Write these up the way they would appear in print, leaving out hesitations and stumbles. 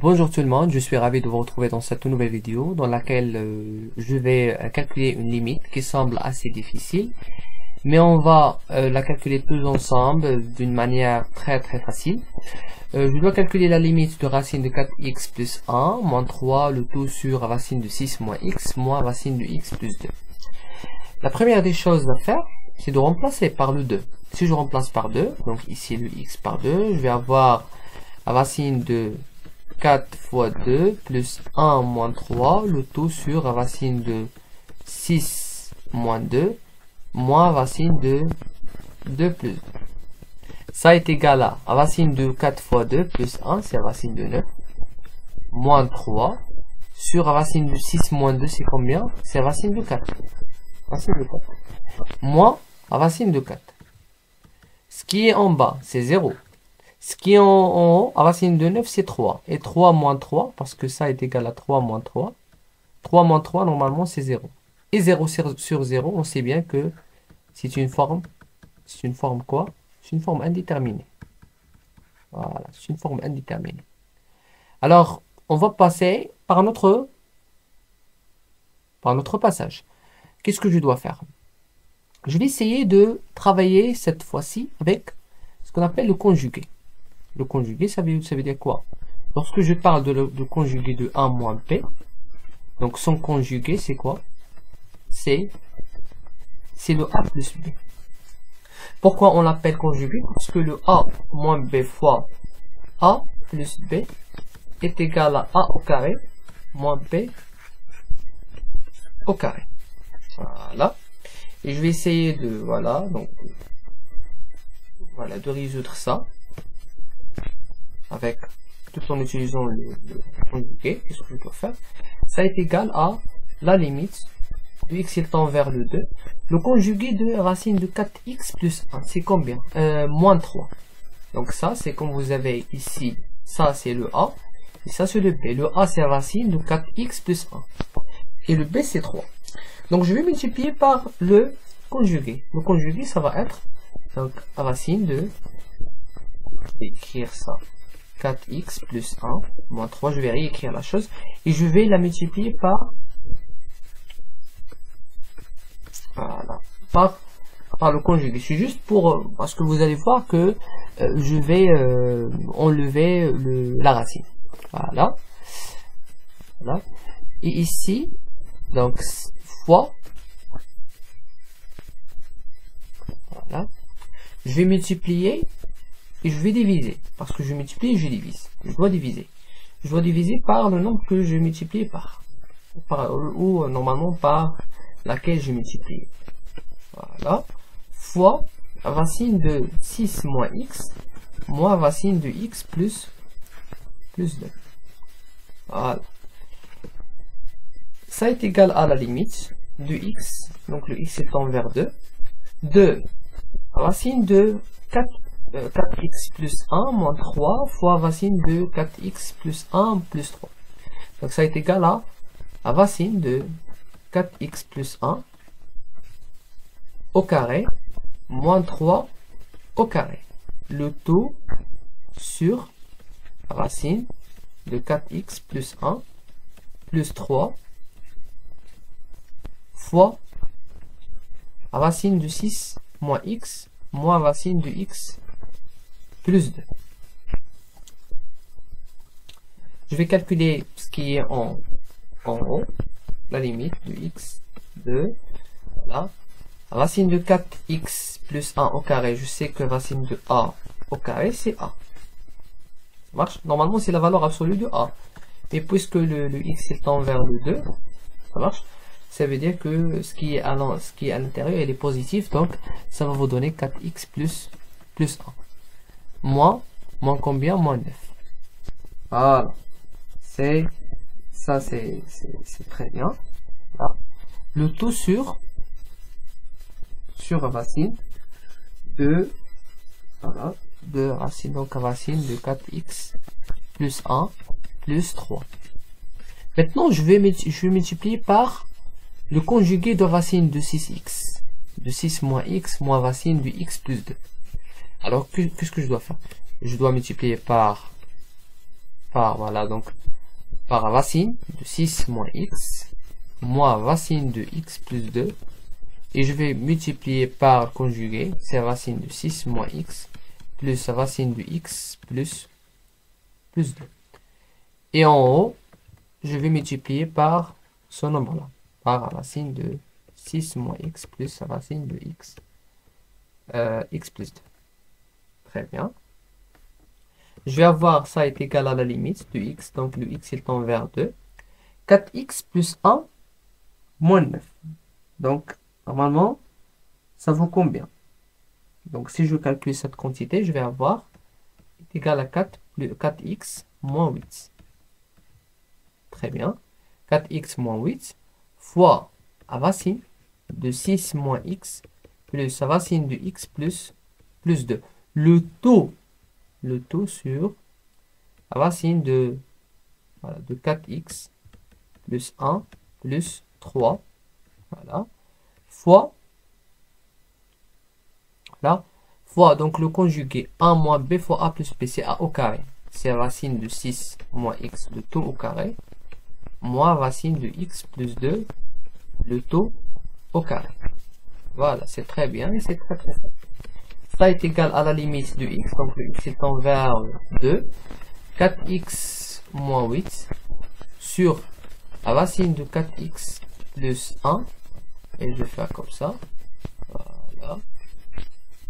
Bonjour tout le monde, je suis ravi de vous retrouver dans cette nouvelle vidéo dans laquelle je vais calculer une limite qui semble assez difficile, mais on va la calculer tous ensemble d'une manière très facile. Je dois calculer la limite de racine de 4x plus 1 moins 3, le tout sur racine de 6 moins x moins racine de x plus 2. La première des choses à faire, c'est de remplacer par le 2. Si je remplace par 2, donc ici le x par 2, je vais avoir la racine de 4 fois 2 plus 1 moins 3, le tout sur racine de 6 moins 2, moins racine de 2 plus 2. Ça est égal à racine de 4 fois 2 plus 1, c'est racine de 9, moins 3, sur racine de 6 moins 2, c'est combien? C'est racine de 4. Racine de 4. Moins racine de 4. Ce qui est en bas, c'est 0. Ce qui est en haut, racine de 9, c'est 3. Et 3 moins 3, parce que ça est égal à 3 moins 3. 3 moins 3, normalement, c'est 0. Et 0 sur 0, on sait bien que c'est une forme. C'est une forme quoi? C'est une forme indéterminée. Voilà, c'est une forme indéterminée. Alors, on va passer par notre passage. Qu'est-ce que je dois faire? Je vais essayer de travailler cette fois-ci avec ce qu'on appelle le conjugué. Le conjugué, ça veut dire quoi? Lorsque je parle de conjugué de 1 moins p, donc son conjugué, c'est quoi? C'est le a plus b. Pourquoi on l'appelle conjugué? Parce que le a moins b fois a plus b est égal à a au carré moins b au carré. Voilà. Et je vais essayer de, voilà, donc, voilà, de résoudre ça avec, tout en utilisant le conjugué. Qu'est-ce que je dois faire? Ça est égal à la limite de x tend vers le 2. Le conjugué de racine de 4x plus 1, c'est combien? Moins 3. Donc ça, c'est comme vous avez ici, ça c'est le a, et ça c'est le b. Le a c'est racine de 4x plus 1. Et le b c'est 3. Donc je vais multiplier par le conjugué. Le conjugué, ça va être donc racine de, écrire ça, 4x plus 1 moins 3, je vais réécrire la chose, et je vais la multiplier par, voilà, par le conjugué. C'est juste pour, parce que vous allez voir que je vais enlever la racine. Voilà. Voilà. Et ici, donc, fois, voilà, je vais multiplier et je vais diviser. Parce que je multiplie et je divise. Je dois diviser. Je dois diviser par le nombre que je multiplie par. Ou normalement par laquelle je multiplie. Voilà. Fois racine de 6 moins x moins racine de x plus 2. Voilà. Ça est égal à la limite de x. Donc le x étant vers 2. De racine de 4x plus 1 moins 3 fois racine de 4x plus 1 plus 3. Donc ça est égal à racine de 4x plus 1 au carré moins 3 au carré. Le tout sur racine de 4x plus 1 plus 3 fois racine de 6 moins x moins racine de x plus 2. Je vais calculer ce qui est en haut, la limite de x, 2, voilà. Racine de 4x plus 1 au carré, je sais que racine de a au carré, c'est a. Ça marche? Normalement, c'est la valeur absolue de a. Mais puisque le x étend vers le 2, ça marche? Ça veut dire que ce qui est à l'intérieur, il est positif, donc ça va vous donner 4x plus 1. Moins combien? Moins 9. Voilà. Ça c'est très bien. Là. Le tout sur racine de, voilà, de racine, donc racine de 4x plus 1 plus 3. Maintenant, je vais multiplier par le conjugué de racine de 6x. De 6 moins x moins racine de x plus 2. Alors, qu'est-ce que je dois faire? Je dois multiplier par par, voilà, donc, par racine de 6 moins x, moins racine de x plus 2, et je vais multiplier par conjugué, c'est racine de 6 moins x, plus racine de x plus 2. Et en haut, je vais multiplier par ce nombre-là, par racine de 6 moins x plus racine de x, x plus 2. Très bien. Je vais avoir ça est égal à la limite de x, donc le x il tend vers 2. 4x plus 1 moins 9. Donc, normalement, ça vaut combien? Donc, si je calcule cette quantité, je vais avoir est égal à 4 plus 4x moins 8. Très bien. 4x moins 8 fois racine de 6 moins x plus racine de x plus 2. Le taux sur racine de 4x plus 1 plus 3, voilà, fois, donc le conjugué a moins b fois a plus b, c'est a au carré. C'est racine de 6 moins x, le taux au carré, moins racine de x plus 2, le taux au carré. Voilà, c'est très bien et c'est très très simple. Ça est égal à la limite de x, donc le x est envers 2, 4x moins 8 sur racine de 4x plus 1, et je vais faire comme ça, voilà,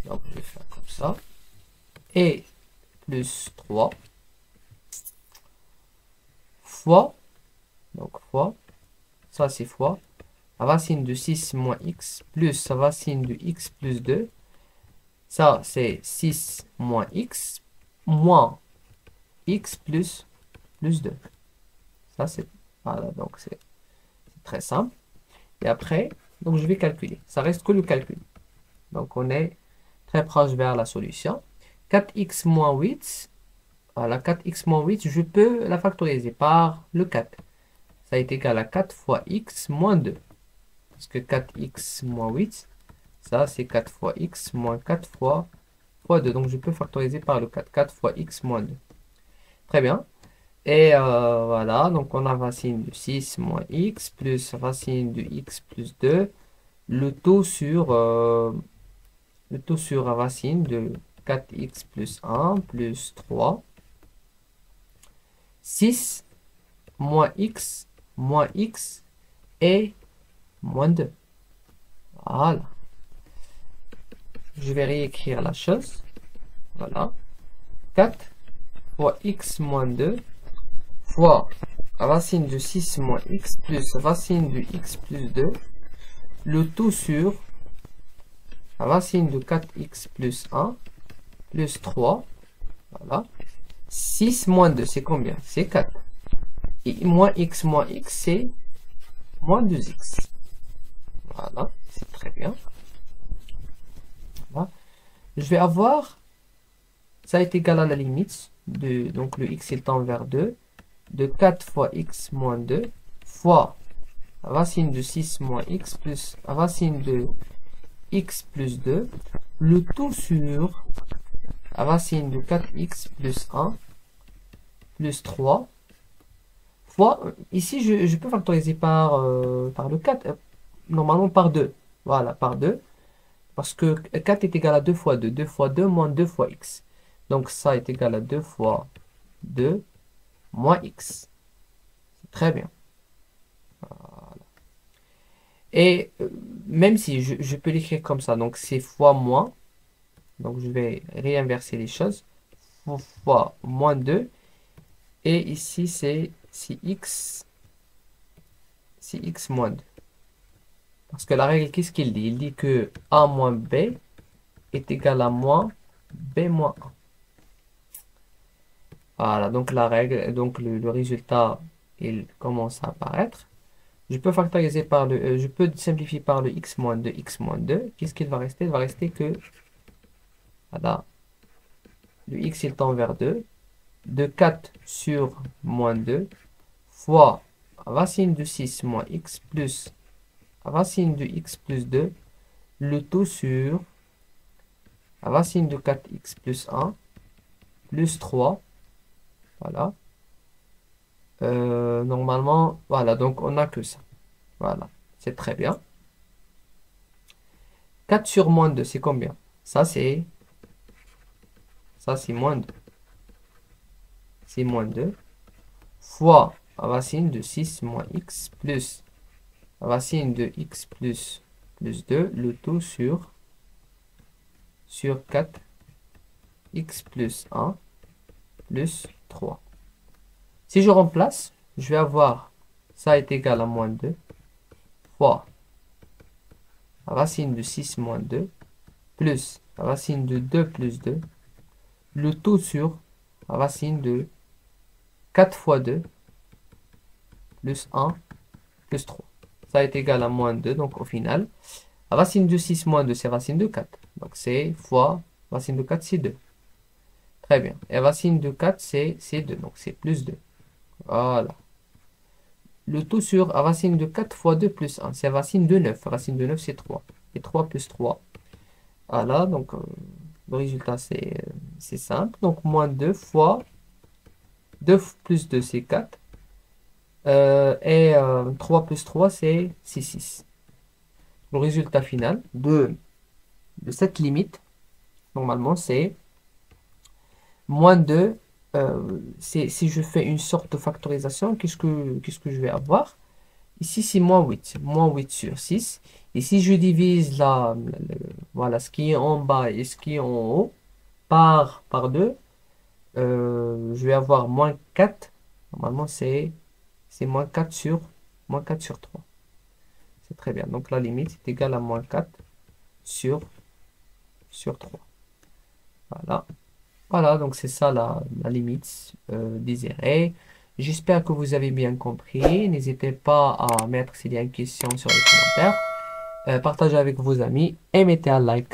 donc je vais faire comme ça, et plus 3, fois, donc fois, ça c'est fois, racine de 6 moins x plus racine de x plus 2, ça c'est 6 moins x plus 2. Ça c'est, voilà, donc c'est très simple. Et après, donc je vais calculer. Ça reste que le calcul. Donc on est très proche vers la solution. 4x moins 8, voilà, 4x moins 8, je peux la factoriser par le 4. Ça est égal à 4 fois x moins 2. Parce que 4x moins 8, ça c'est 4 fois x moins 4 fois 2. Donc je peux factoriser par le 4. 4 fois x moins 2. Très bien. Et voilà, donc on a racine de 6 moins x plus racine de x plus 2. Le taux sur racine de 4x plus 1 plus 3. 6 moins x et moins 2. Voilà. Je vais réécrire la chose. Voilà. 4 fois x moins 2 fois racine de 6 moins x plus racine de x plus 2. Le tout sur racine de 4x plus 1 plus 3. Voilà. 6 moins 2, c'est combien? C'est 4. Et moins x, c'est moins 2x. Voilà, c'est très bien. Voilà. Je vais avoir, ça est égal à la limite, donc le x il tend vers 2, de 4 fois x moins 2 fois racine de 6 moins x plus racine de x plus 2, le tout sur racine de 4x plus 1 plus 3 fois, ici je peux factoriser par le 4, normalement par 2, voilà, par 2, parce que 4 est égal à 2 fois 2, 2 fois 2 moins 2 fois x, donc ça est égal à 2 fois 2 moins x, c'est très bien. Voilà. Et même si je peux l'écrire comme ça, donc c'est fois moins, donc je vais réinverser les choses, fois moins 2, et ici c'est x moins 2. Parce que la règle, qu'est-ce qu'il dit? Il dit que a moins b est égal à moins b moins 1. Voilà, donc la règle, donc le résultat, il commence à apparaître. Je peux factoriser par je peux simplifier par le x moins 2, x moins 2. Qu'est-ce qu'il va rester? Il va rester que, voilà, le x il tend vers 2, de 4 sur moins 2, fois racine de 6 moins x plus racine de x plus 2, le tout sur racine de 4x plus 1 plus 3, voilà, Normalement, voilà, donc on n'a que ça. Voilà, c'est très bien. 4 sur moins 2, c'est combien? Ça, c'est moins 2. C'est moins 2 fois racine de 6 moins x plus racine de x plus 2, le tout sur 4 x plus 1 plus 3. Si je remplace, je vais avoir ça est égal à moins 2 fois racine de 6 moins 2 plus racine de 2 plus 2, le tout sur racine de 4 fois 2 plus 1 plus 3. Ça est égal à moins 2, donc au final, racine de 6 moins 2, c'est racine de 4. Donc c'est fois racine de 4, c'est 2. Très bien. Et racine de 4, c'est 2, donc c'est plus 2. Voilà. Le tout sur racine de 4 fois 2 plus 1, c'est racine de 9. Racine de 9, c'est 3. Et 3 plus 3. Voilà, donc le résultat, c'est simple. Donc moins 2 fois 2 plus 2, c'est 4. Et 3 plus 3, c'est 6. Le résultat final de cette limite, normalement, c'est moins 2. Si je fais une sorte de factorisation, qu'est-ce que je vais avoir? Ici, c'est moins 8. Moins 8 sur 6. Et si je divise voilà, ce qui est en bas et ce qui est en haut par 2, je vais avoir moins 4. Normalement, c'est moins 4 sur 3. C'est très bien. Donc, la limite est égale à moins 4 sur 3. Voilà. Voilà, donc c'est ça la limite désirée. J'espère que vous avez bien compris. N'hésitez pas à mettre s'il y a une question sur les commentaires. Partagez avec vos amis et mettez un like.